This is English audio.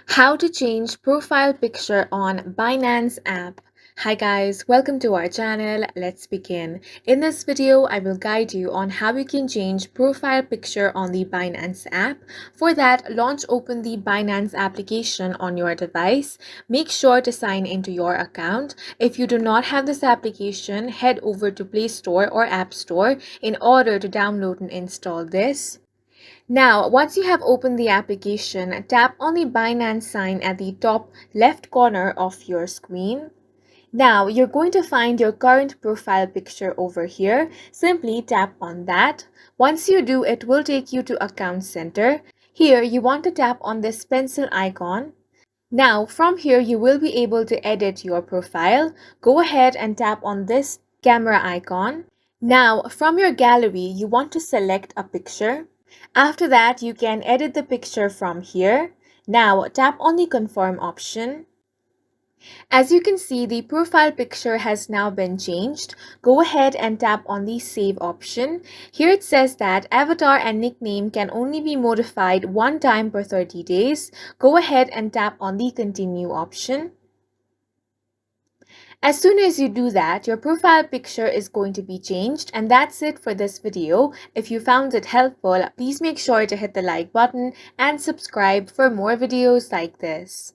How to change profile picture on Binance app. Hi guys, welcome to our channel. Let's begin. In this video, I will guide you on how you can change profile picture on the Binance app. For that, open the Binance application on your device. Make sure to sign into your account. If you do not have this application, head over to Play Store or App Store in order to download and install this. Now, once you have opened the application, tap on the Binance sign at the top left corner of your screen. Now, you're going to find your current profile picture over here. Simply tap on that. Once you do, it will take you to Account Center. Here, you want to tap on this pencil icon. Now, from here, you will be able to edit your profile. Go ahead and tap on this camera icon. Now, from your gallery, you want to select a picture. After that, you can edit the picture from here. Now, tap on the confirm option. As you can see, the profile picture has now been changed. Go ahead and tap on the save option. Here it says that avatar and nickname can only be modified one time per 30 days. Go ahead and tap on the continue option. As soon as you do that, your profile picture is going to be changed, and that's it for this video. If you found it helpful, please make sure to hit the like button and subscribe for more videos like this.